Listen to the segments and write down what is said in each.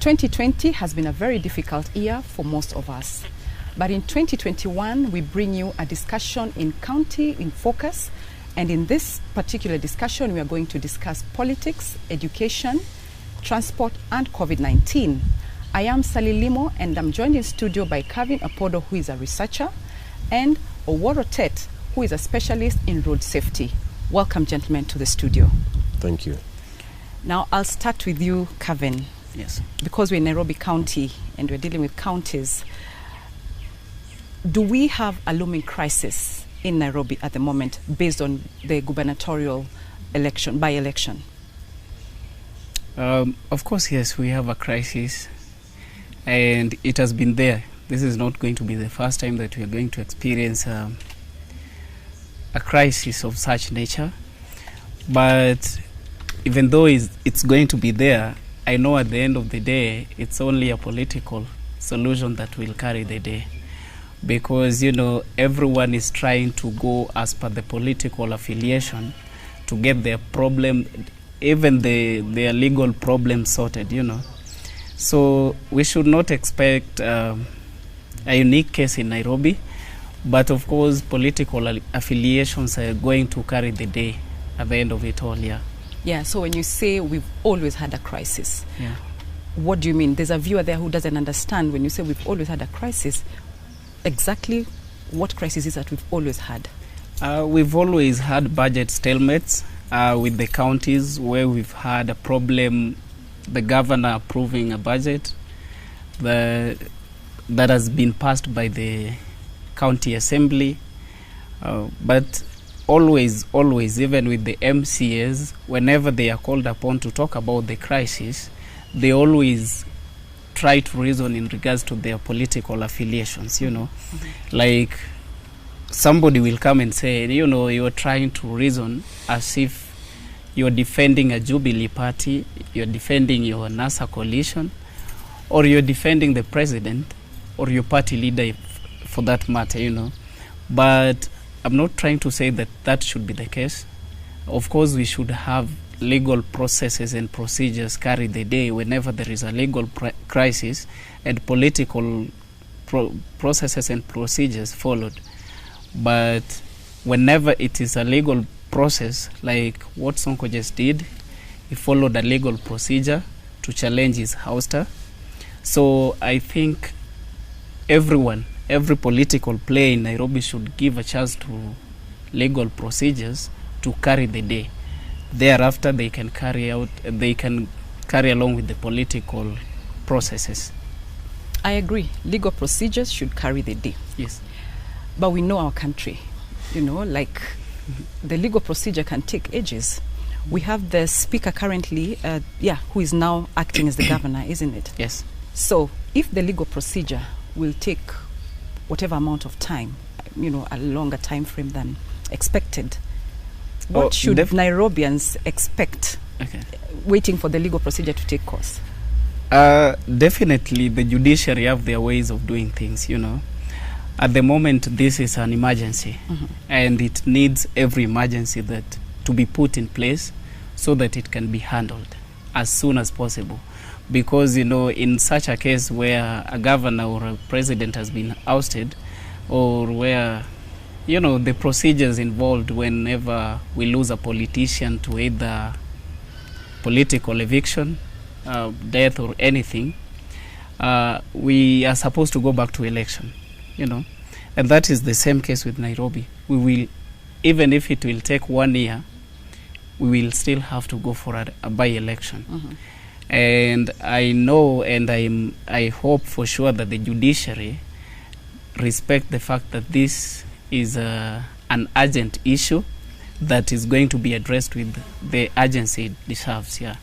2020 has been a very difficult year for most of us. But in 2021, we bring you a discussion in County in Focus. And in this particular discussion, we are going to discuss politics, education, transport, and COVID-19. I am Sally Limo, and I'm joined in studio by Kevin Apodo, who is a researcher, and Oworo Tet, who is a specialist in road safety. Welcome, gentlemen, to the studio. Thank you. Now, I'll start with you, Kevin. Yes. Because we're in Nairobi County and we're dealing with counties, do we have a looming crisis in Nairobi at the moment based on the gubernatorial election, by-election? Of course, yes, we have a crisis, and it has been there. This is not going to be the first time that we are going to experience a crisis of such nature. But even though it's going to be there, I know at the end of the day, it's only a political solution that will carry the day. Because, everyone is trying to go as per the political affiliation to get their problem, even their legal problem sorted, So we should not expect a unique case in Nairobi, but of course political affiliations are going to carry the day at the end of it all, yeah. Yeah, so when you say we've always had a crisis, yeah. What do you mean? There's a viewer there who doesn't understand when you say we've always had a crisis. Exactly what crisis is that we've always had? We've always had budget stalemates with the counties where we've had a problem, the governor approving a budget that has been passed by the county assembly. But always, even with the MCAs, whenever they are called upon to talk about the crisis, they always try to reason in regards to their political affiliations, Mm-hmm. Like somebody will come and say, you're trying to reason as if you're defending a Jubilee party, you're defending your NASA coalition, or you're defending the president or your party leader for that matter, But I'm not trying to say that should be the case. Of course, we should have legal processes and procedures carry the day whenever there is a legal crisis, and political processes and procedures followed. But whenever it is a legal process, like what Sonko just did, he followed a legal procedure to challenge his ouster. So I think every political player in Nairobi should give a chance to legal procedures to carry the day. Thereafter, they can carry along with the political processes. I agree. Legal procedures should carry the day. Yes. But we know our country, the legal procedure can take ages. We have the speaker currently, who is now acting as the governor, isn't it? Yes. So if the legal procedure will take whatever amount of time, a longer time frame than expected, what should Nairobians expect waiting for the legal procedure to take course? Definitely the judiciary have their ways of doing things, At the moment, this is an emergency, mm-hmm. and it needs every emergency that to be put in place so that it can be handled as soon as possible. Because, in such a case where a governor or a president has been ousted, or where the procedures involved whenever we lose a politician to either political eviction, death, or anything, we are supposed to go back to election, And that is the same case with Nairobi. We will, even if it will take 1 year, we will still have to go for a by-election. Mm-hmm. And I know and I hope for sure that the judiciary respect the fact that this is an urgent issue that is going to be addressed with the urgency it deserves. Yeah.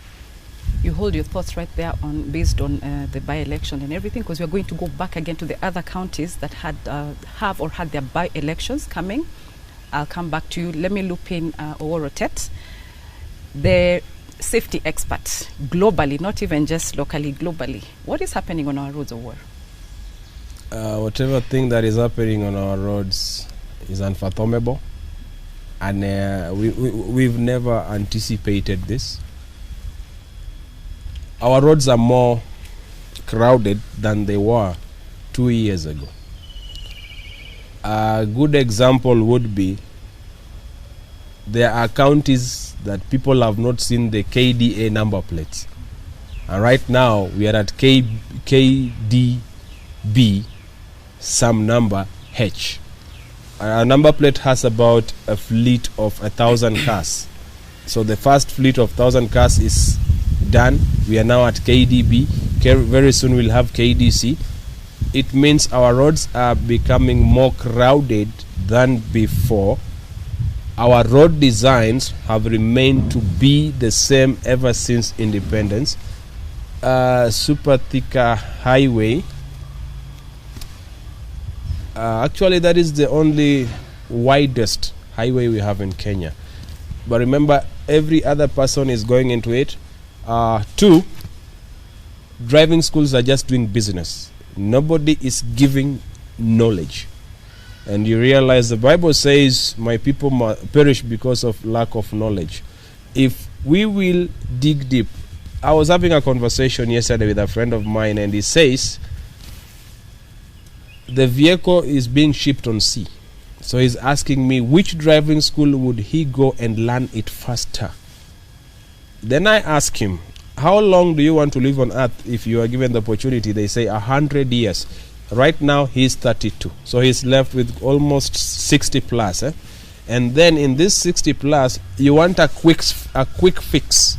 You hold your thoughts right there based on the by-election and everything, because we're going to go back again to the other counties that have or had their by-elections coming. I'll come back to you. Let me loop in Oworo Tet, the safety expert globally, not even just locally, globally. What is happening on our roads, Oworo? Whatever thing that is happening on our roads is unfathomable, and we've never anticipated this. Our roads are more crowded than they were 2 years ago. A good example would be there are counties that people have not seen the KDA number plates. And right now we are at KDB some number H. Our number plate has about a fleet of 1,000 cars. So the first fleet of 1,000 cars is done. We are now at KDB. Very soon we'll have KDC. It means our roads are becoming more crowded than before. Our road designs have remained to be the same ever since independence. Super Thika Highway, actually that is the only widest highway we have in Kenya. But remember, every other person is going into it. 2, driving schools are just doing business. Nobody is giving knowledge. And you realize the Bible says, my people perish because of lack of knowledge. If we will dig deep. I was having a conversation yesterday with a friend of mine, and he says the vehicle is being shipped on sea. So he's asking me which driving school would he go and learn it faster. Then I ask him, how long do you want to live on earth if you are given the opportunity? They say 100 years. Right now he's 32. So he's left with almost 60 plus. And then in this 60 plus, you want a quick fix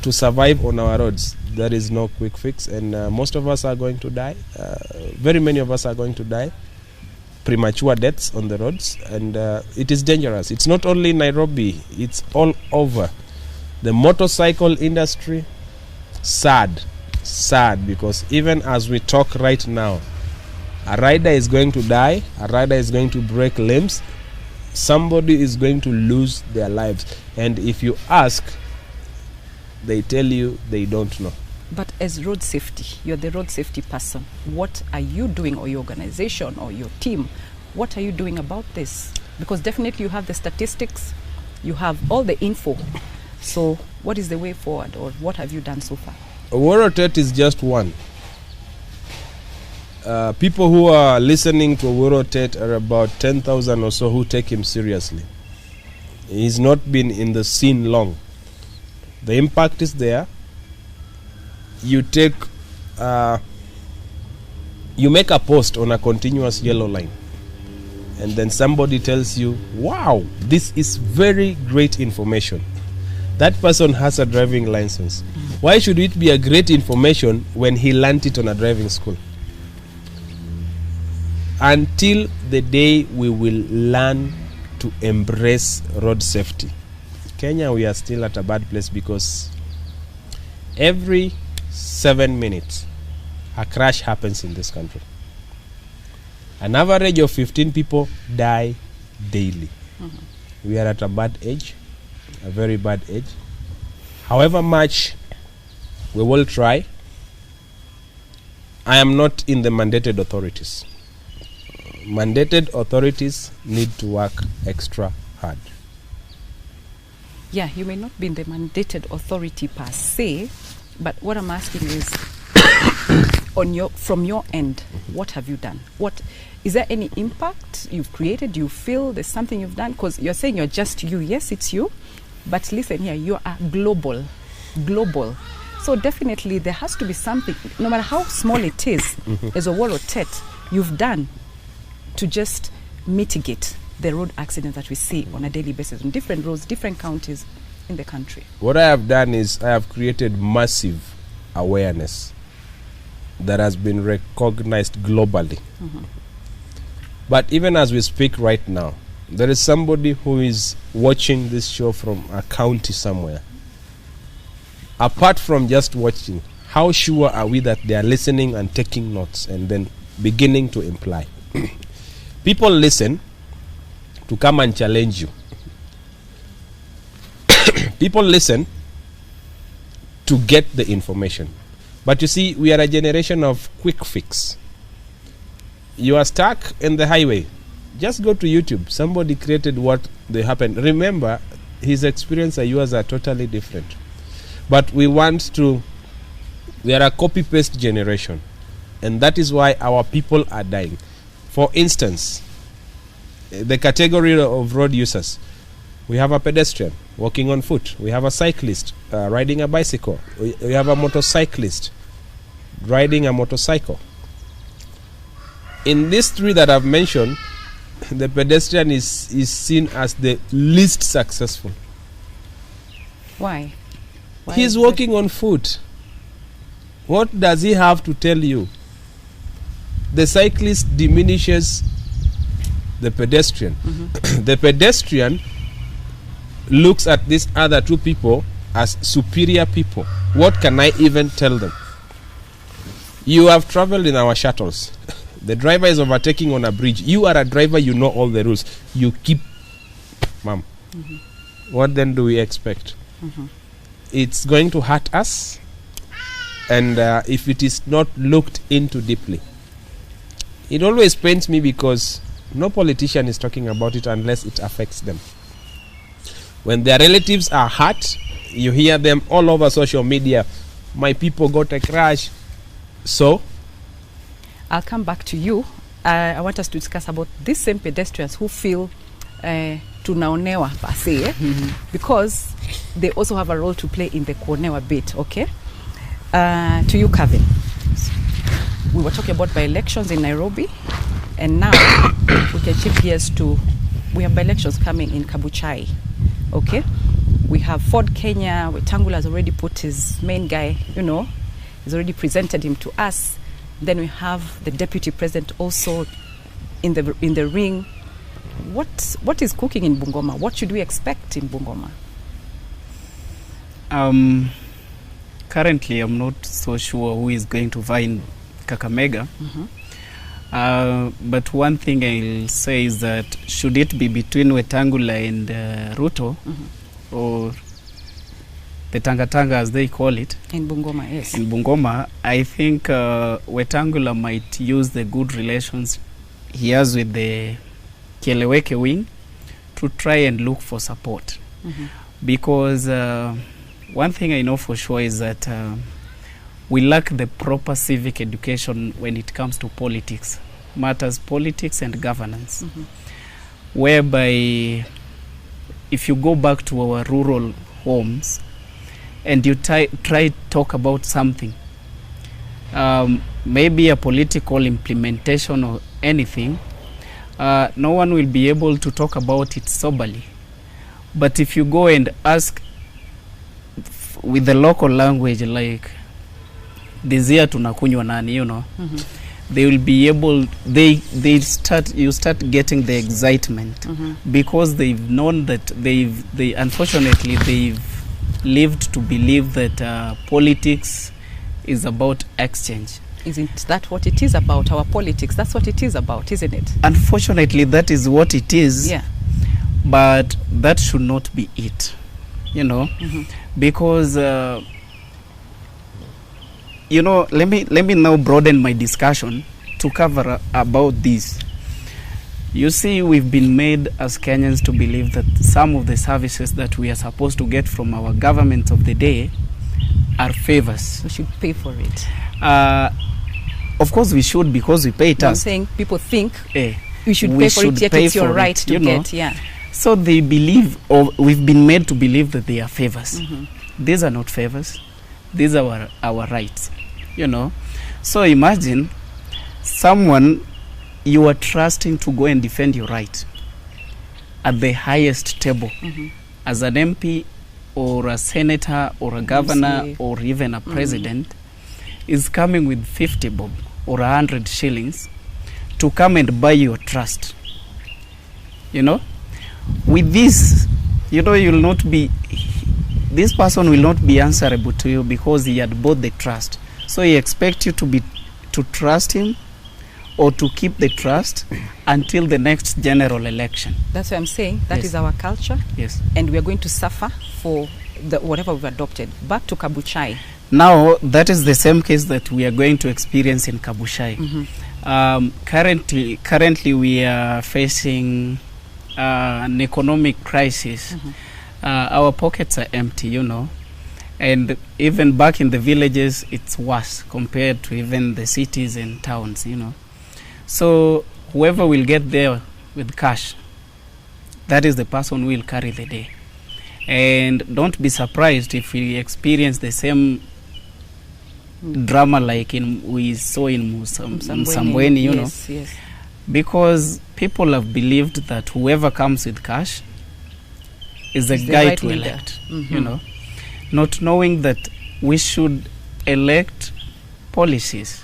to survive on our roads. There is no quick fix, and most of us are going to die. Very many of us are going to die. Premature deaths on the roads, and it is dangerous. It's not only in Nairobi, it's all over. The motorcycle industry, sad, because even as we talk right now, a rider is going to die, a rider is going to break limbs, somebody is going to lose their lives. And if you ask, they tell you they don't know. But as road safety, you're the road safety person. What are you doing, or your organization or your team? What are you doing about this? Because definitely you have the statistics, you have all the info. So what is the way forward, or what have you done so far? Owuor Otet is just one. People who are listening to Owuor Otet are about 10,000 or so who take him seriously. He's not been in the scene long. The impact is there. You take, you make a post on a continuous yellow line, and then somebody tells you, wow, this is very great information. That person has a driving license. Why should it be a great information when he learnt it on a driving school? Until the day we will learn to embrace road safety, Kenya, we are still at a bad place, because every 7 minutes a crash happens in this country. An average of 15 people die daily. We are at a bad age, a very bad age. However much we will try, I am not in the mandated authorities. Mandated authorities need to work extra hard. Yeah, you may not be in the mandated authority per se, but what I'm asking is, from your end, what have you done? What is there any impact you've created? Do you feel there's something you've done? Because you're saying you're just you. Yes, it's you, but listen here, you are global. So definitely there has to be something, no matter how small it is, as Owuor Otet, you've done to just mitigate the road accidents that we see on a daily basis on different roads, different counties in the country. What I have done is I have created massive awareness that has been recognized globally. But even as we speak right now, there is somebody who is watching this show from a county somewhere. Apart from just watching, how sure are we that they are listening and taking notes and then beginning to imply? People listen to come and challenge you. People listen to get the information. But you see, we are a generation of quick fix. You are stuck in the highway. Just go to YouTube. Somebody created what they happened. Remember, his experience and yours are totally different. But we want to We are a copy-paste generation, and that is why our people are dying. For instance, the category of road users, we have a pedestrian walking on foot, we have a cyclist riding a bicycle, we have a motorcyclist riding a motorcycle. In these three that I've mentioned, the pedestrian is seen as the least successful. Why? He's walking on foot. What does he have to tell you? The cyclist diminishes the pedestrian. The pedestrian looks at these other two people as superior people. What can I even tell them? You have traveled in our shuttles. The driver is overtaking on a bridge. You are a driver, you know all the rules. You keep, ma'am. What then do we expect? It's going to hurt us, and if it is not looked into deeply. It always pains me because no politician is talking about it unless it affects them. When their relatives are hurt, you hear them all over social media. My people got a crash. So I'll come back to you. I want us to discuss about these same pedestrians who feel tunaonewa per se, because they also have a role to play in the kuonewa bit, okay? To you, Kevin. We were talking about by-elections in Nairobi, and now we can shift gears to, we have by-elections coming in Kabuchai, okay? We have Ford Kenya, Wetangula has already put his main guy, you know, he's already presented him to us. Then we have the deputy president also in the ring. What is cooking in Bungoma? What should we expect in Bungoma? Currently, I'm not so sure who is going to vie in Kakamega. But one thing I'll say is that should it be between Wetangula and Ruto, or the Tanga as they call it. In Bungoma, yes. In Bungoma, I think Wetangula might use the good relations he has with the Kieleweke wing to try and look for support. Because one thing I know for sure is that we lack the proper civic education when it comes to politics, matters politics and governance. Whereby if you go back to our rural homes, and you try talk about something, maybe a political implementation or anything, no one will be able to talk about it soberly. But if you go and ask with the local language, like dizia tunakunywa nani, you know, they will be able, you start getting the excitement, because they've known that unfortunately they've lived to believe that politics is about exchange. Isn't that what it is about, our politics? That's what it is about, isn't it? Unfortunately, that is what it is. Yeah. But that should not be it, you know, because, you know, let me now broaden my discussion to cover about this. You see, we've been made as Kenyans to believe that some of the services that we are supposed to get from our government of the day are favors. We should pay for it. Of course we should, because we pay it. I'm saying people think we should pay for it, yet it's your right to get. Yeah. So they believe, or we've been made to believe that they are favors. These are not favors. These are our rights, you know. So imagine someone you are trusting to go and defend your right at the highest table, as an MP or a senator or a governor or even a president, is coming with 50 bob or 100 shillings to come and buy your trust. You know, with this, you know, you'll not be, this person will not be answerable to you because he had bought the trust. So he expects you to trust him, or to keep the trust until the next general election. That's what I'm saying. That is our culture. Yes. And we are going to suffer for whatever we've adopted. Back to Kabuchai. Now, that is the same case that we are going to experience in Kabuchai. Currently, we are facing an economic crisis. Our pockets are empty, you know. And even back in the villages, it's worse compared to even the cities and towns, you know. So whoever will get there with cash, that is the person who will carry the day. And don't be surprised if we experience the same drama like we saw in Msambweni, you know. Yes. Because people have believed that whoever comes with cash is the Is the guy right to leader. elect, you know. Not knowing that we should elect policies.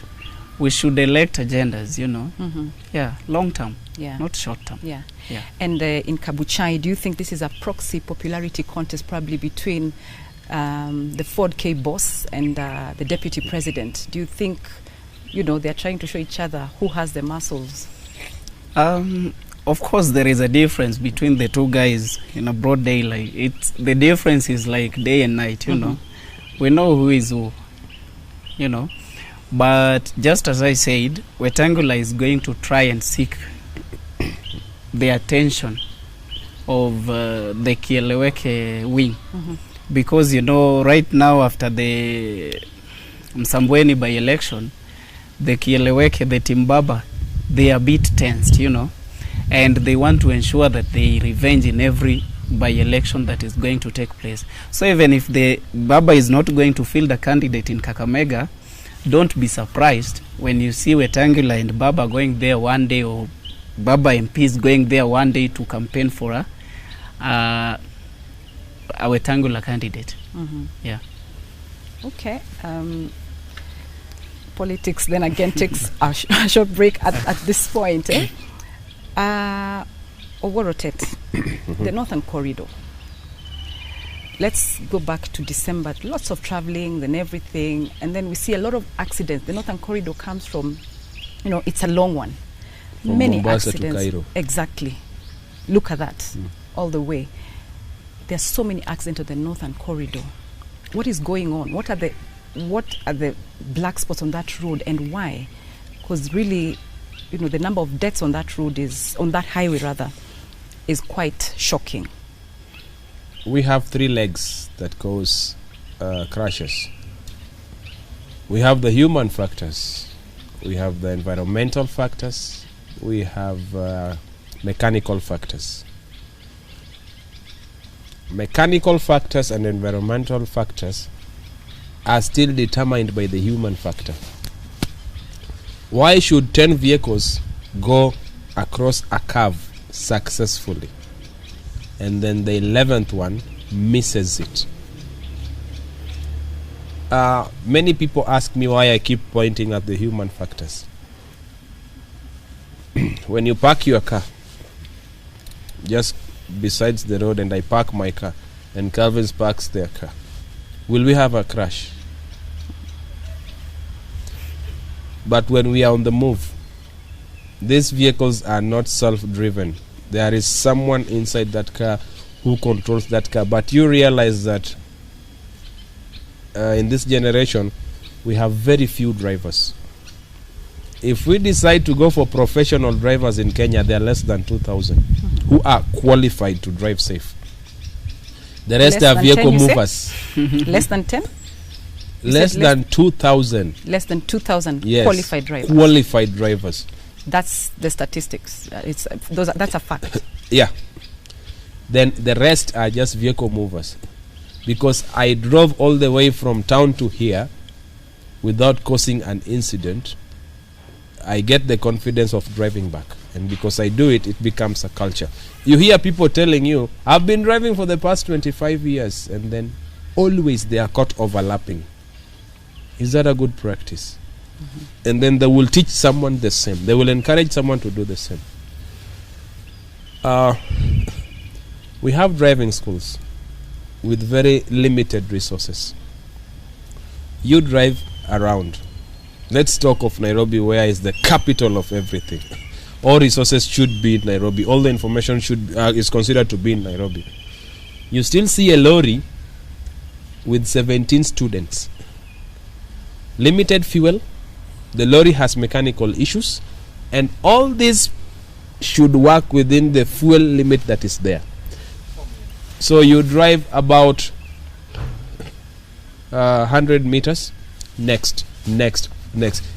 We should elect agendas, you know. Yeah, long term, Yeah. not short term. Yeah. Yeah. And in Kabuchai, do you think this is a proxy popularity contest probably between the Ford K boss and the deputy president? Do you think, you know, they're trying to show each other who has the muscles? Of course, there is a difference between the two guys in a broad daylight. The difference is like day and night, you know. We know who is who, you know. But just as I said, Wetangula is going to try and seek the attention of the Kieleweke wing. Because, you know, right now after the Msambweni by-election, the Kieleweke, the Timbaba, they are a bit tensed, you know. And they want to ensure that they revenge in every by-election that is going to take place. So even if the Baba is not going to field a candidate in Kakamega, don't be surprised when you see Wetangula and Baba going there one day, or Baba MPs going there one day to campaign for a Wetangula candidate. Yeah. Okay. Politics then again takes a short break at this point. Oworotet, the Northern Corridor. Let's go back to December. Lots of traveling and everything, and then we see a lot of accidents. The Northern Corridor comes from, you know, it's a long one. From Many Mombasa accidents. to Cairo. Exactly. Look at that, all the way. There's so many accidents on the Northern Corridor. What is going on? What are the black spots on that road, and why? Because really, you know, the number of deaths on that highway is quite shocking. We have 3 legs that cause crashes. We have the human factors, we have the environmental factors, we have mechanical factors. Mechanical factors and environmental factors are still determined by the human factor. Why should 10 vehicles go across a curve successfully, and then the 11th one misses it? Many people ask me why I keep pointing at the human factors. When you park your car just besides the road, and I park my car, and Calvin's parks their car, will we have a crash? But when we are on the move, these vehicles are not self-driven. There is someone inside that car who controls that car. But you realize that in this generation, we have very few drivers. If we decide to go for professional drivers in Kenya, there are less than 2,000 who are qualified to drive safe. The rest Less are than vehicle 10, you say? movers. Less than 10? Less than 2,000. Less than 2,000 Yes. qualified drivers. Qualified drivers. That's the statistics. That's a fact. Yeah. Then the rest are just vehicle movers. Because I drove all the way from town to here without causing an incident, I get the confidence of driving back. And because I do it, it becomes a culture. You hear people telling you, I've been driving for the past 25 years, and then always they are caught overlapping. Is that a good practice? And then they will teach someone the same. They will encourage someone to do the same. We have driving schools with very limited resources. You drive around. Let's talk of Nairobi, where is the capital of everything. All resources should be in Nairobi. All the information is considered to be in Nairobi. You still see a lorry with 17 students. Limited fuel. The lorry has mechanical issues, and all this should work within the fuel limit that is there. So you drive about 100 meters. Next.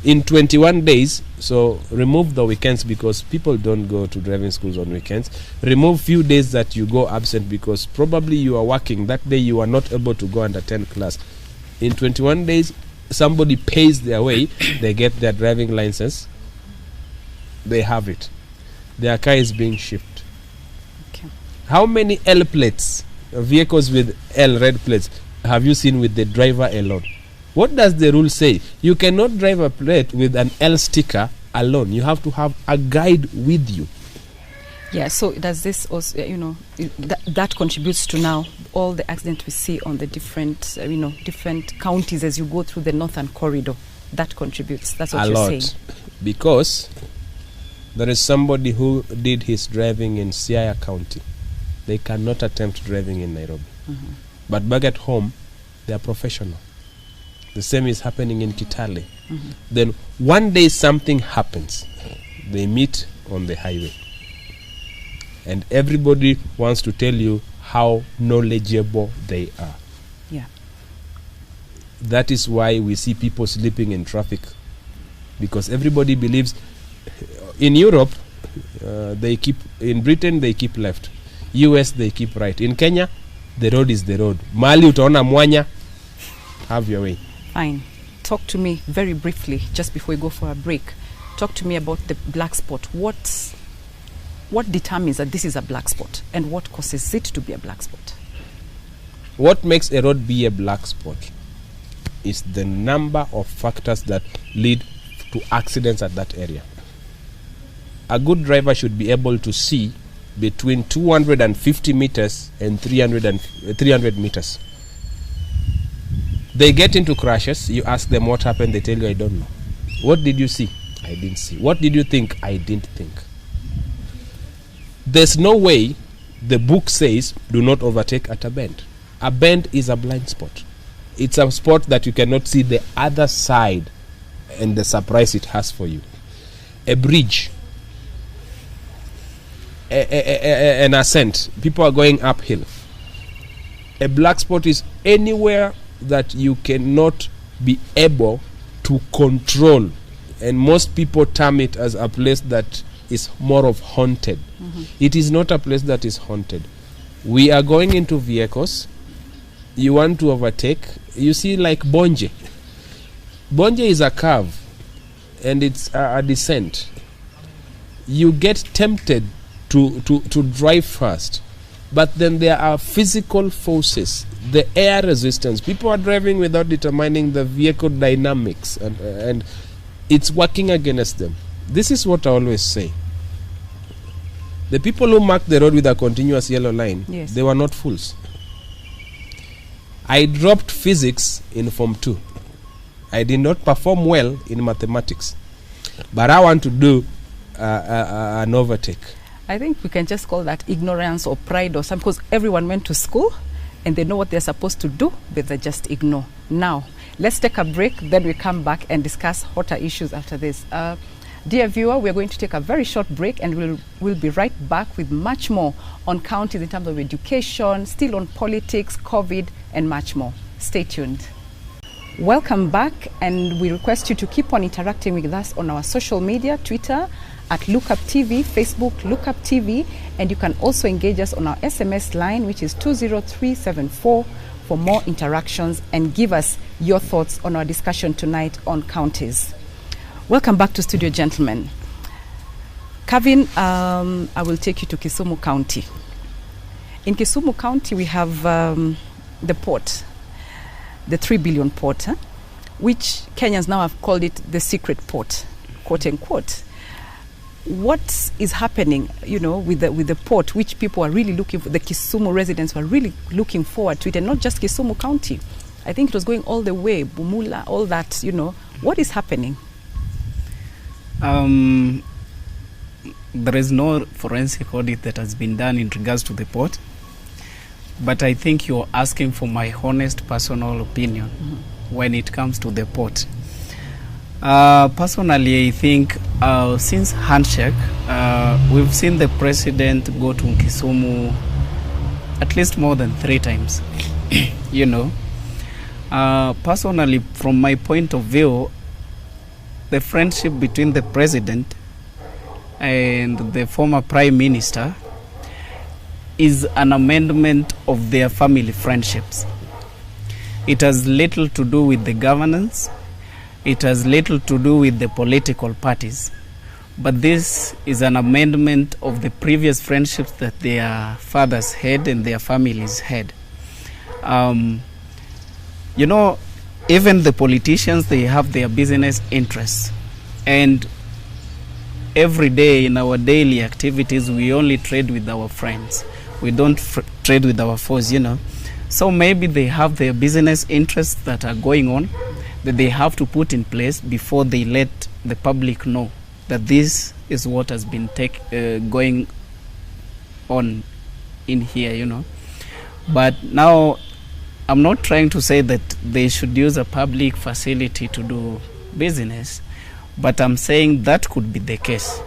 In 21 days, so remove the weekends because people don't go to driving schools on weekends. Remove few days that you go absent because probably you are working. That day you are not able to go and attend class. In 21 days, somebody pays their way, they get their driving license, they have it. Their car is being shipped. Okay. How many L plates, vehicles with L red plates, have you seen with the driver alone? What does the rule say? You cannot drive a plate with an L sticker alone. You have to have a guide with you. Yeah, so does this also, that contributes to now all the accidents we see on the different, different counties as you go through the northern corridor. That contributes. That's what a you're lot. saying. Because there is somebody who did his driving in Siaya County. They cannot attempt driving in Nairobi. Mm-hmm. But back at home, they are professional. The same is happening in Kitale. Mm-hmm. Then one day something happens. They meet on the highway. And everybody wants to tell you how knowledgeable they are. Yeah. That is why we see people sleeping in traffic. Because everybody believes in Europe, in Britain they keep left. US they keep right. In Kenya, the road is the road. Mali utaona mwanya, have your way. Fine. Talk to me very briefly, just before we go for a break. Talk to me about the black spot. What determines that this is a black spot, and what causes it to be a black spot? What makes a road be a black spot is the number of factors that lead to accidents at that area. A good driver should be able to see between 250 meters and 300 meters. They get into crashes. You ask them what happened, they tell you, I don't know. What did you see? I didn't see. What did you think? I didn't think. There's no way the book says do not overtake at a bend. A bend is a blind spot. It's a spot that you cannot see the other side and the surprise it has for you. A bridge, an ascent, people are going uphill. A black spot is anywhere that you cannot be able to control, and most people term it as a place that is more of haunted. Mm-hmm. It is not a place that is haunted. We are going into vehicles, you want to overtake, you see, like Bonje is a curve and it's a descent. You get tempted to drive fast, but then there are physical forces, the air resistance. People are driving without determining the vehicle dynamics, and it's working against them. This is what I always say. The people who marked the road with a continuous yellow line, yes, they were not fools. I dropped physics in Form 2. I did not perform well in mathematics, but I want to do an overtake. I think we can just call that ignorance or pride or something, because everyone went to school and they know what they're supposed to do, but they just ignore. Now, let's take a break, then we come back and discuss hotter issues after this. Dear viewer, we're going to take a very short break, and we'll be right back with much more on counties in terms of education, still on politics, COVID, and much more. Stay tuned. Welcome back, and we request you to keep on interacting with us on our social media, Twitter at Lookup TV, Facebook Lookup TV, and you can also engage us on our SMS line, which is 20374, for more interactions and give us your thoughts on our discussion tonight on counties. Welcome back to studio, gentlemen. Kevin, I will take you to Kisumu County. In Kisumu County, we have the port, the 3 billion port, which Kenyans now have called it the secret port, quote unquote. What is happening, with the port, which people are really looking for? The Kisumu residents were really looking forward to it, and not just Kisumu County. I think it was going all the way, Bumula, all that. What is happening? There is no forensic audit that has been done in regards to the port, but I think you're asking for my honest personal opinion when it comes to the port. Personally, I think since handshake, we've seen the president go to Kisumu at least more than 3 times. Personally, from my point of view, the friendship between the president and the former prime minister is an amendment of their family friendships. It has little to do with the governance. It has little to do with the political parties. But this is an amendment of the previous friendships that their fathers had and their families had. You know, even the politicians, they have their business interests. And every day in our daily activities, we only trade with our friends. We don't trade with our foes, you know. So maybe they have their business interests that are going on that they have to put in place before they let the public know that this is what has been going on in here, you know. But now, I'm not trying to say that they should use a public facility to do business, but I'm saying that could be the case,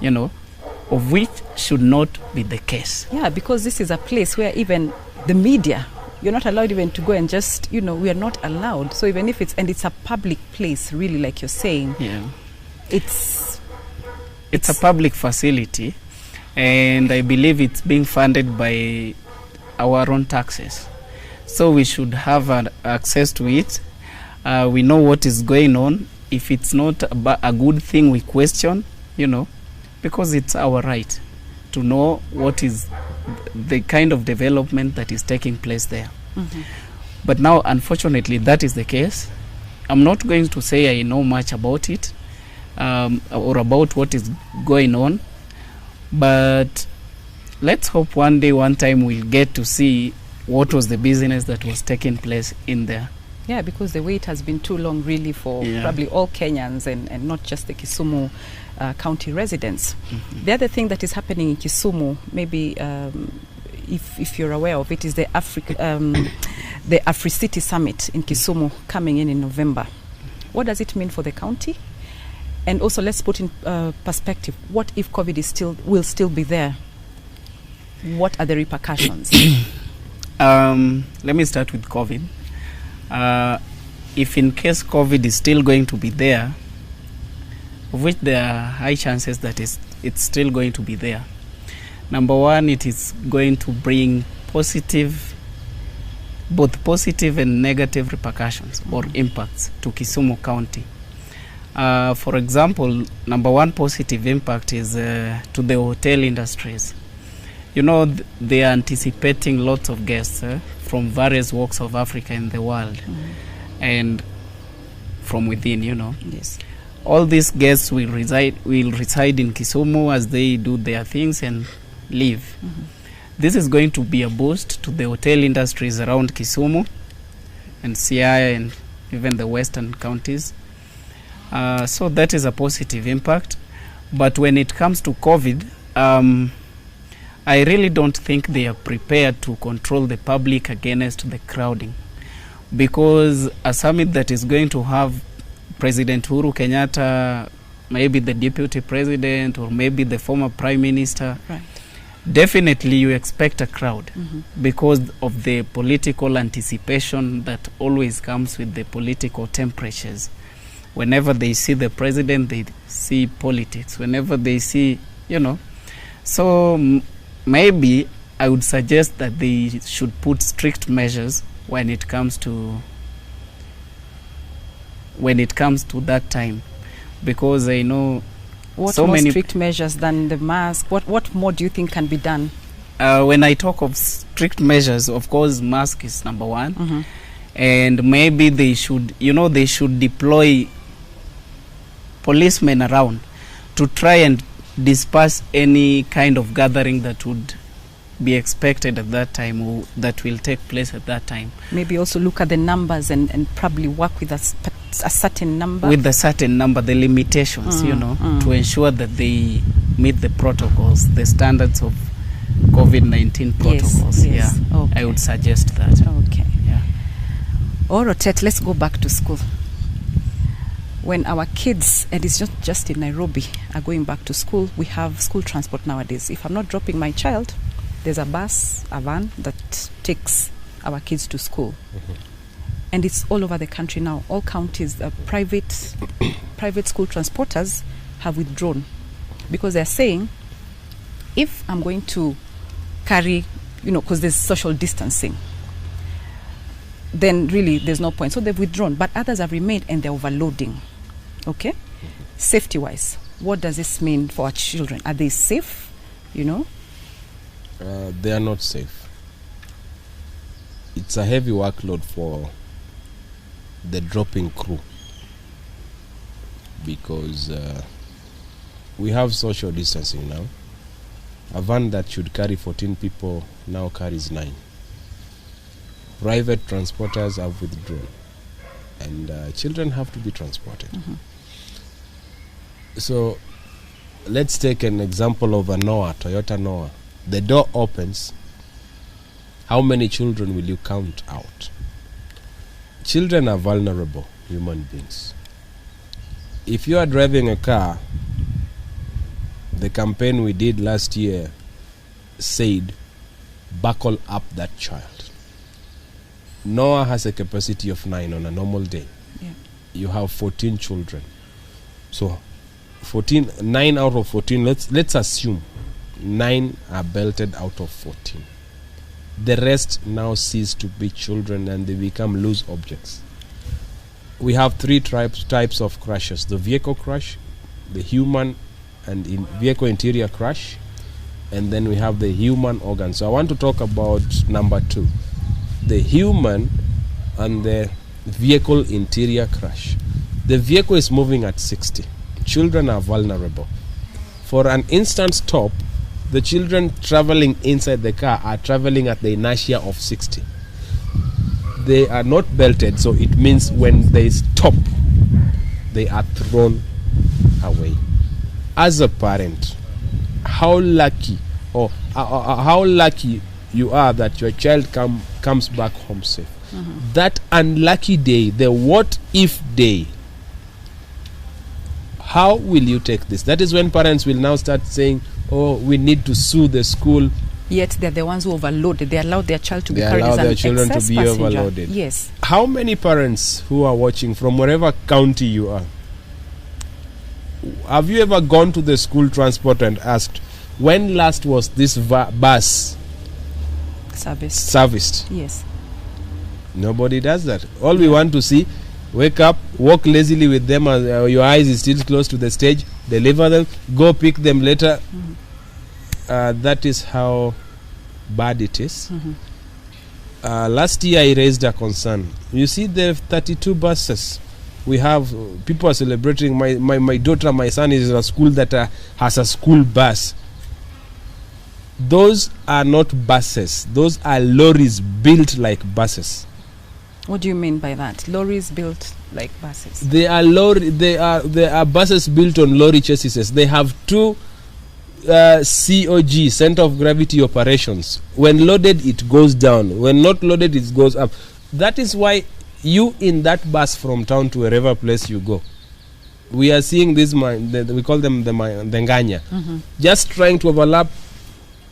you know, of which should not be the case. Yeah, because this is a place where even the media, you're not allowed even to go and just, you know, we are not allowed. So even if it's a public place, really, like you're saying, Yeah. it's a public facility, and I believe it's being funded by our own taxes. So we should have access to it. We know what is going on. If it's not a good thing, we question, you know, because it's our right to know what is the kind of development that is taking place there. Mm-hmm. But now, unfortunately, that is the case. I'm not going to say I know much about it or about what is going on, but let's hope one day, one time, we'll get to see what was the business that was taking place in there. Yeah, because the wait has been too long, really, for probably all Kenyans and not just the Kisumu County residents. Mm-hmm. The other thing that is happening in Kisumu, maybe if you're aware of it, is the AfriCity Summit in Kisumu coming in November. What does it mean for the county? And also, let's put in perspective, what if COVID will still be there? What are the repercussions? Let me start with COVID. If in case COVID is still going to be there, of which there are high chances that it's still going to be there. Number one, it is going to bring both positive and negative repercussions or impacts to Kisumu County. For example, number one positive impact is to the hotel industries. You know, they are anticipating lots of guests from various walks of Africa in the world, and from within, you know. Yes. All these guests will reside in Kisumu as they do their things and leave. Mm-hmm. This is going to be a boost to the hotel industries around Kisumu and Siaya and even the western counties. So that is a positive impact. But when it comes to COVID, I really don't think they are prepared to control the public against the crowding, because a summit that is going to have President Uhuru Kenyatta, maybe the deputy president, or maybe the former prime minister, Right. definitely you expect a crowd, Mm-hmm. because of the political anticipation that always comes with the political temperatures. Whenever they see the president, they see politics. Whenever they see, you know. So maybe I would suggest that they should put strict measures when it comes to that time, because I know What so more many strict measures than the mask? What more do you think can be done? when I talk of strict measures, of course, mask is number one, Mm-hmm. and maybe they should deploy policemen around to try and disperse any kind of gathering that would be expected at that time, or that will take place at that time. Maybe also look at the numbers and probably work with a certain number. With a certain number, the limitations, you know, to ensure that they meet the protocols, the standards of COVID-19 protocols. yes. Yeah, Okay. I would suggest that. Okay. Yeah. All right, let's go back to school. When our kids, and it's not just in Nairobi, are going back to school, we have school transport nowadays. If I'm not dropping my child, there's a bus, a van that takes our kids to school. Mhm. And it's all over the country now. All counties, private school transporters have withdrawn because they're saying, if I'm going to carry, because there's social distancing, then really there's no point. So they've withdrawn, but others have remained and they're overloading. Okay? Safety-wise, what does this mean for our children? Are they safe? They are not safe. It's a heavy workload for the dropping crew because we have social distancing now. A van that should carry 14 people now carries 9. Private transporters have withdrawn, and children have to be transported. Mm-hmm. So let's take an example of a Toyota Noah. The door opens. How many children will you count out? Children are vulnerable human beings. If you are driving a car, the campaign we did last year said, buckle up that child. Noah has a capacity of 9 on a normal day. Yeah. You have 14 children. So 9 out of 14, let's assume 9 are belted out of 14. The rest now cease to be children and they become loose objects. We have 3 types of crashes: the vehicle crash, the human and vehicle interior crash, and then we have the human organ. So I want to talk about number 2, the human and the vehicle interior crash. The vehicle is moving at 60. Children are vulnerable. For an instant stop, the children traveling inside the car are traveling at the inertia of 60. They are not belted, so it means when they stop, they are thrown away. As a parent, how lucky you are that your child comes back home safe. Mm-hmm. That unlucky day, the what if day, how will you take this? That is when parents will now start saying, oh, we need to sue the school. Yet they're the ones who overloaded. They allowed their child to be carried allow as an their children to excess be passenger. overloaded. Yes. How many parents who are watching from wherever county you are, have you ever gone to the school transport and asked, when last was this bus serviced? Yes. Nobody does that. All we want to see, wake up, walk lazily with them, your eyes is still close to the stage, deliver them, go pick them later. Mm-hmm. That is how bad it is. Mm-hmm. Last year I raised a concern. You see the 32 buses we have, people are celebrating. My daughter, my son is in a school that has a school bus. Those are not buses. Those are lorries built like buses. What do you mean by that? Lorries built like buses? They are buses built on lorry chassis. They have 2 COG, center of gravity operations. When loaded, it goes down. When not loaded, it goes up. That is why you in that bus from town to wherever place you go, we are seeing this we call them the Nganya. Mm-hmm. Just trying to overlap,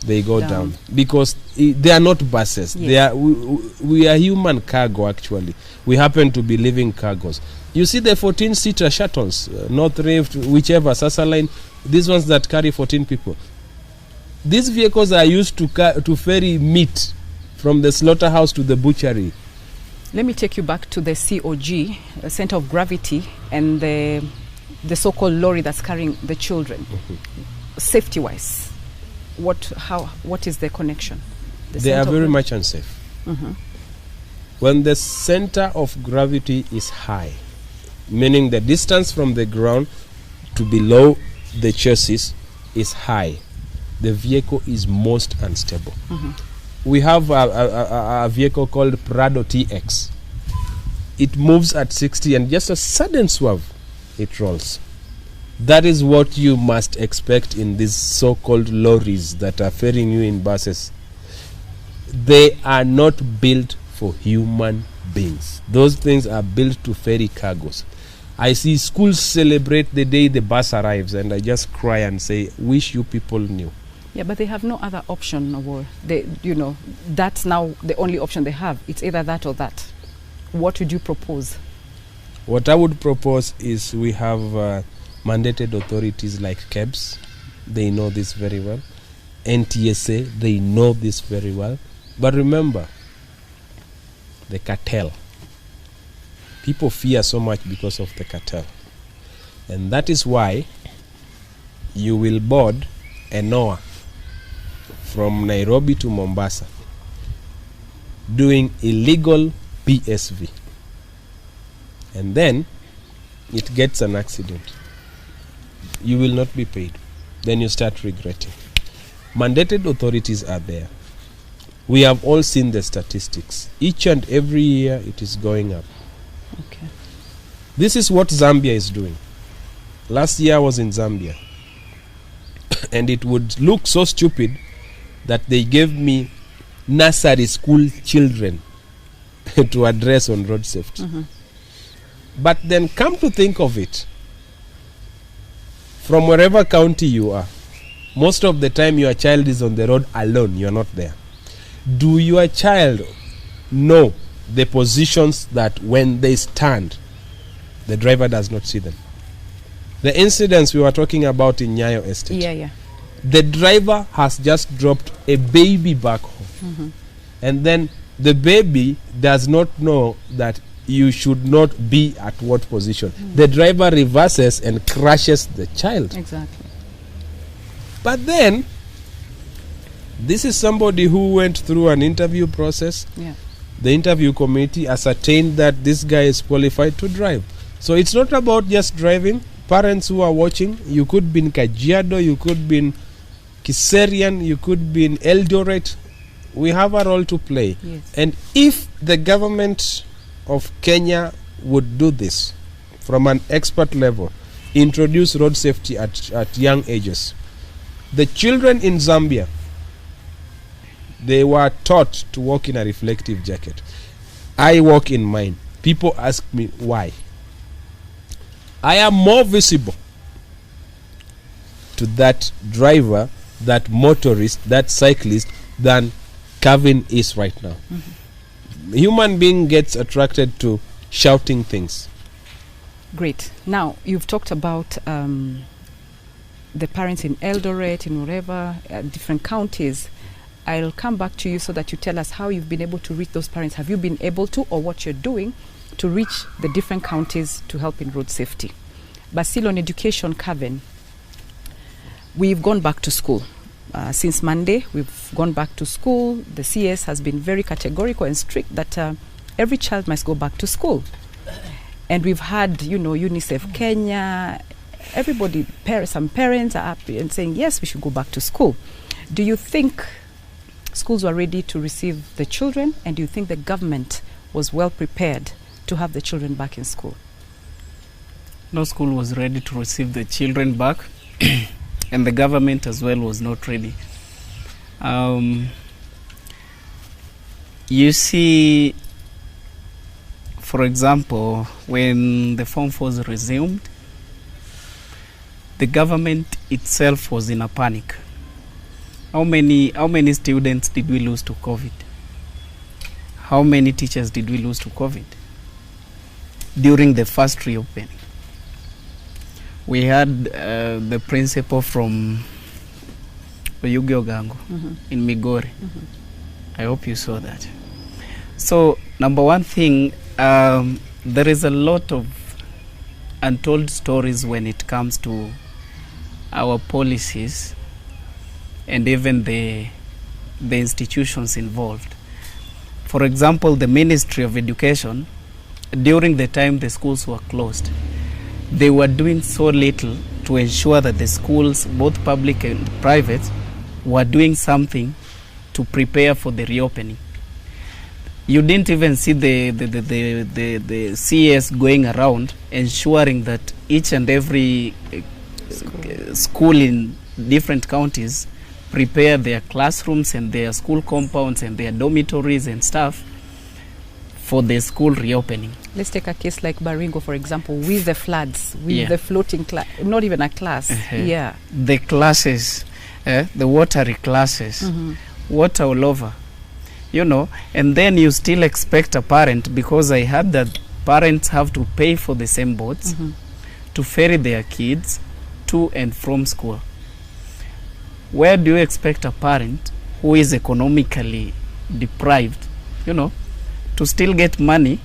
they go down because they are not buses. Yes. They are we are human cargo. Actually, we happen to be living cargos. You see the 14-seater shuttles, North Rift, whichever, Sasa Line, these ones that carry 14 people. These vehicles are used to ferry meat from the slaughterhouse to the butchery. Let me take you back to the COG, center of gravity, and the so-called lorry that's carrying the children. Mm-hmm. Safety-wise, what is the connection? They are very much unsafe. Mm-hmm. When the center of gravity is high, meaning the distance from the ground to below the chassis is high, the vehicle is most unstable. Mm-hmm. We have a vehicle called Prado TX. It moves at 60 and just a sudden swerve, it rolls. That is what you must expect in these so-called lorries that are ferrying you in buses. They are not built for human beings. Those things are built to ferry cargoes. I see schools celebrate the day the bus arrives and I just cry and say, wish you people knew. Yeah, but they have no other option. Or that's now the only option they have. It's either that or that. what would you propose? What I would propose is we have mandated authorities like KEBS. They know this very well. NTSA, they know this very well. But remember, the cartel. People fear so much because of the cartel. And that is why you will board a NOAA from Nairobi to Mombasa doing illegal PSV. And then it gets an accident. You will not be paid. Then you start regretting. Mandated authorities are there. We have all seen the statistics. Each and every year it is going up. Okay. This is what Zambia is doing. Last year I was in Zambia. And it would look so stupid that they gave me nursery school children to address on road safety. Mm-hmm. But then come to think of it, from wherever county you are, most of the time your child is on the road alone, you are not there. Do your child know the positions that when they stand, the driver does not see them? The incidents we were talking about in Nyayo Estate. Yeah. The driver has just dropped a baby back home. Mm-hmm. And then the baby does not know that you should not be at what position. The driver reverses and crashes the child. Exactly. But then, this is somebody who went through an interview process. Yeah. The interview committee ascertained that this guy is qualified to drive. So it's not about just driving. Parents who are watching, you could be in Kajiado, you could be in Kiserian, you could be in Eldoret. We have a role to play. Yes. And if the government of Kenya would do this from an expert level, introduce road safety at young ages. The children in Zambia, they were taught to walk in a reflective jacket. I walk in mine. People ask me why. I am more visible to that driver, that motorist, that cyclist than Kevin is right now. Mm-hmm. Human being gets attracted to shouting things. Great. Now, you've talked about the parents in Eldoret, in wherever, different counties. I'll come back to you so that you tell us how you've been able to reach those parents. Have you been able to, or what you're doing to reach the different counties to help in road safety? But still on education, Kevin, we've gone back to school. Since Monday, we've gone back to school. The CS has been very categorical and strict that every child must go back to school. And we've had, UNICEF Kenya, everybody, some parents are up and saying, yes, we should go back to school. Do you think schools were ready to receive the children? And do you think the government was well prepared to have the children back in school? No school was ready to receive the children back. And the government as well was not ready. You see, for example, when the Form 4s resumed, the government itself was in a panic. How many students did we lose to COVID? How many teachers did we lose to COVID? During the first reopening, we had the principal from Oyugi Ogango in Migori. Mm-hmm. I hope you saw that. So, number one thing, there is a lot of untold stories when it comes to our policies and even the institutions involved. For example, the Ministry of Education, during the time the schools were closed, they were doing so little to ensure that the schools, both public and private, were doing something to prepare for the reopening. You didn't even see the CS going around ensuring that each and every school in different counties prepare their classrooms and their school compounds and their dormitories and stuff for the school reopening. Let's take a case like Baringo, for example, with the floods, with the floating class, not even a class. Yeah. The classes, the watery classes, water all over. you know, and then you still expect a parent, because I heard that parents have to pay for the same boats to ferry their kids to and from school. Where do you expect a parent who is economically deprived, you know, to still get money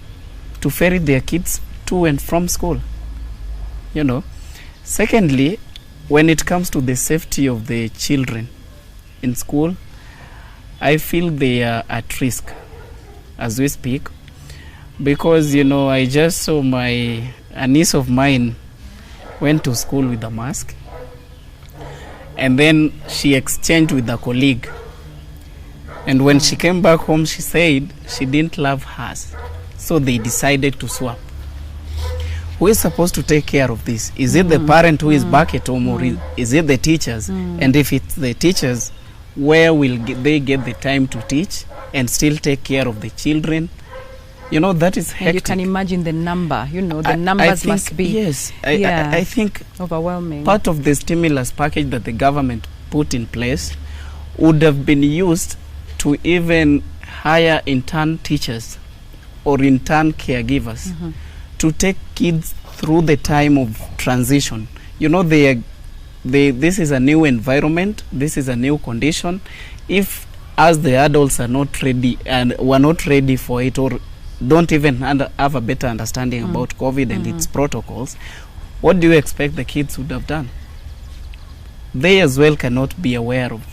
to ferry their kids to and from school, you know? Secondly, when it comes to the safety of the children in school, I feel they are at risk as we speak, because, you know, I just saw a niece of mine went to school with a mask, and then she exchanged with a colleague, and when she came back home, she said she didn't love hers, so they decided to swap. Who is supposed to take care of this? Is it the parent who is back at home, or is it the teachers? And if it's the teachers, where will they get the time to teach and still take care of the children? You know, that is hectic. And you can imagine the number, you know, the numbers must be yes, I think overwhelming. Part of the stimulus package that the government put in place would have been used to even hire intern teachers or intern caregivers to take kids through the time of transition. You know, this is a new environment, this is a new condition. If, as the adults, are not ready and we're not ready for it, or don't even have a better understanding about COVID and its protocols, what do you expect the kids would have done? They as well cannot be aware of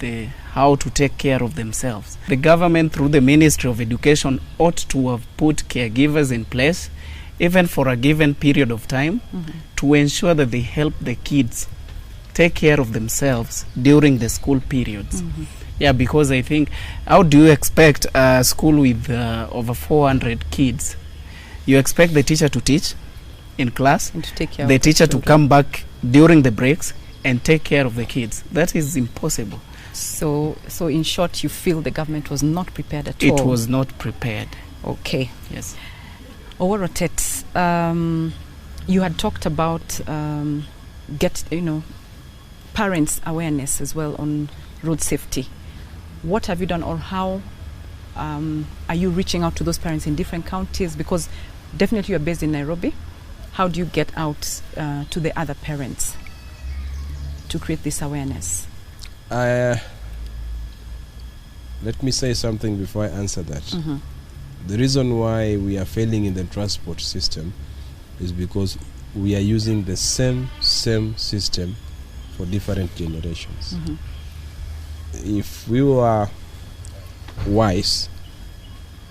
how to take care of themselves. The government, through the Ministry of Education, ought to have put caregivers in place, even for a given period of time, to ensure that they help the kids take care of themselves during the school periods. Yeah, because I think, how do you expect a school with over 400 kids? You expect the teacher to teach in class, and to take care the of teacher the to come back during the breaks and take care of the kids. That is impossible. So in short, you feel the government was not prepared at all? It was not prepared. Okay. Yes. Oworotet, you had talked about parents' awareness as well on road safety. What have you done, or how are you reaching out to those parents in different counties? Because definitely you're based in Nairobi. How do you get out to the other parents to create this awareness? Let me say something before I answer that. The reason why we are failing in the transport system is because we are using the same system for different generations. If we were wise,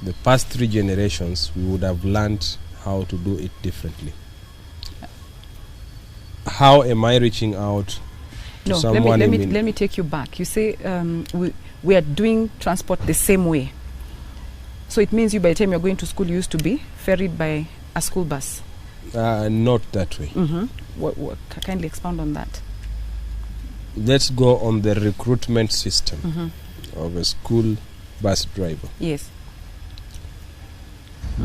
the past 3 generations, we would have learned how to do it differently. How am I reaching out to someone? Let me take you back. You say we are doing transport the same way. So it means you, by the time you're going to school, you used to be ferried by a school bus? Not that way. What, kindly expound on that. Let's go on the recruitment system of a school bus driver. Yes.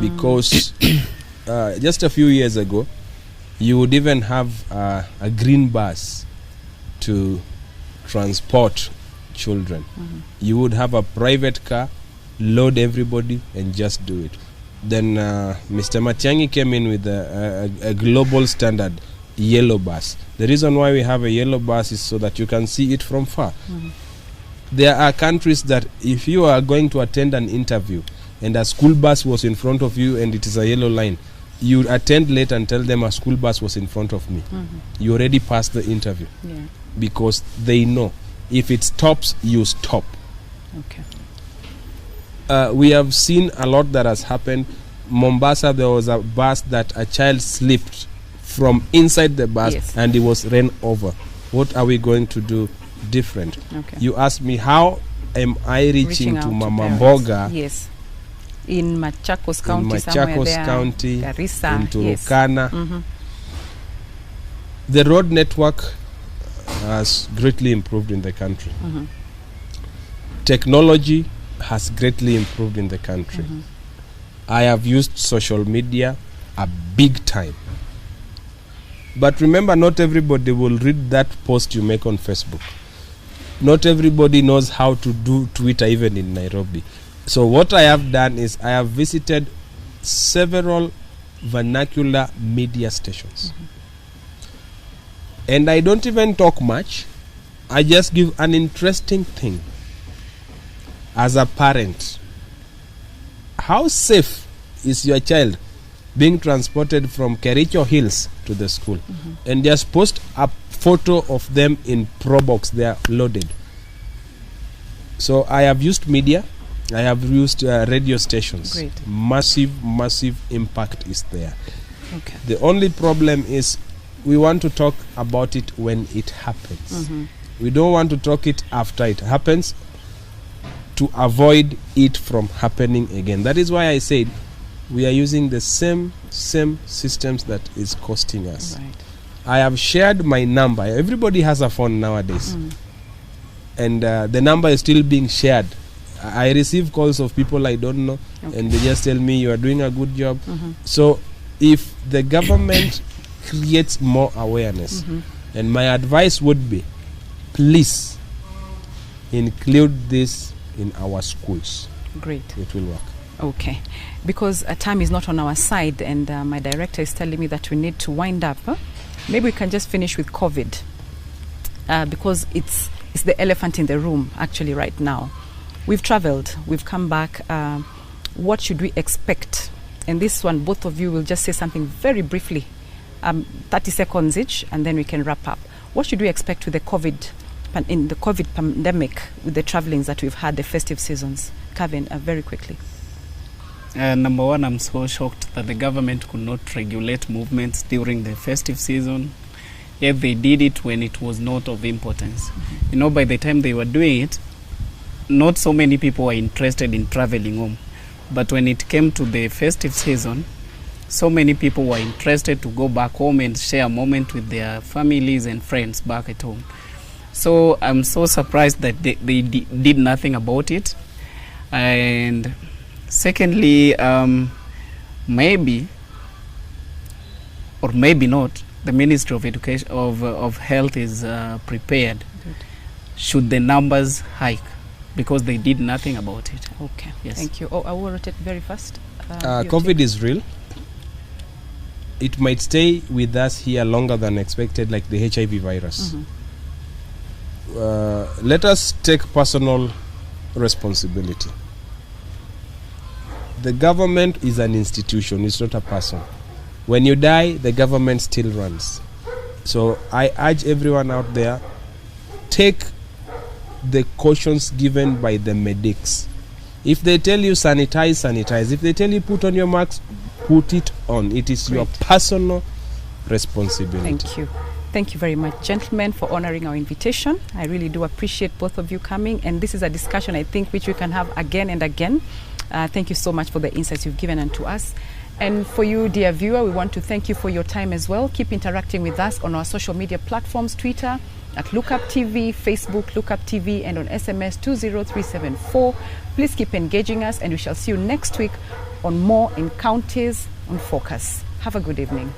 Because just a few years ago, you would even have a green bus to transport children. You would have a private car, load everybody, and just do it. Then Mr. Matiang'i came in with a global standard yellow bus. The reason why we have a yellow bus is so that you can see it from far. There are countries that if you are going to attend an interview and a school bus was in front of you and it is a yellow line, you attend late and tell them a school bus was in front of me. You already passed the interview. Because they know if it stops, you stop. Okay. We have seen a lot that has happened. Mombasa, there was a bus that a child slipped from inside the bus and he was ran over. What are we going to do different? Okay. You asked me, how am I reaching to Mama Mboga? Yes. In Machakos County, in Machakos County, Garissa, in Turkana. The road network has greatly improved in the country. Technology has greatly improved in the country. I have used social media a big time. But remember, not everybody will read that post you make on Facebook. Not everybody knows how to do Twitter, even in Nairobi. So what I have done is I have visited several vernacular media stations. And I don't even talk much. I just give an interesting thing. As a parent, how safe is your child being transported from Kericho Hills to the school? And just post a photo of them in Pro Box, they are loaded. So I have used media, I have used radio stations. Great. Massive impact is there. Okay. The only problem is we want to talk about it when it happens. We don't want to talk it after it happens, to avoid it from happening again. That is why I said we are using the same systems that is costing us. Right. I have shared my number. Everybody has a phone nowadays. And the number is still being shared. I receive calls of people I don't know, and they just tell me you are doing a good job. So if the government creates more awareness, and my advice would be, please include this in our schools. Great. It will work. Okay. Because time is not on our side, and my director is telling me that we need to wind up. Maybe we can just finish with COVID, because it's the elephant in the room actually right now. We've traveled, we've come back. What should we expect? And this one, both of you will just say something very briefly, 30 seconds each, and then we can wrap up. What should we expect with the COVID pandemic, with the travelings that we've had, the festive seasons? Kevin, very quickly. Number one, I'm so shocked that the government could not regulate movements during the festive season. Yet they did it when it was not of importance. You know, by the time they were doing it, not so many people were interested in traveling home. But when it came to the festive season, so many people were interested to go back home and share a moment with their families and friends back at home. So I'm so surprised that they did nothing about it. And secondly, maybe or maybe not, the Ministry of Education of Health is prepared. Good. Should the numbers hike, because they did nothing about it. Okay. Yes. Thank you. I will rotate very fast. COVID is real. It might stay with us here longer than expected, like the HIV virus. Let us take personal responsibility. The government is an institution, it's not a person. When you die, the government still runs. So I urge everyone out there, take the cautions given by the medics. If they tell you sanitize, sanitize. If they tell you put on your masks, put it on. It is your personal responsibility. Thank you. Thank you very much, gentlemen, for honoring our invitation. I really do appreciate both of you coming, and this is a discussion I think which we can have again and again. Thank you so much for the insights you've given unto us. And for you, dear viewer, we want to thank you for your time as well. Keep interacting with us on our social media platforms, Twitter at Lookup TV, Facebook Lookup TV, and on SMS 20374. Please keep engaging us, and we shall see you next week on more Encounters on Focus. Have a good evening.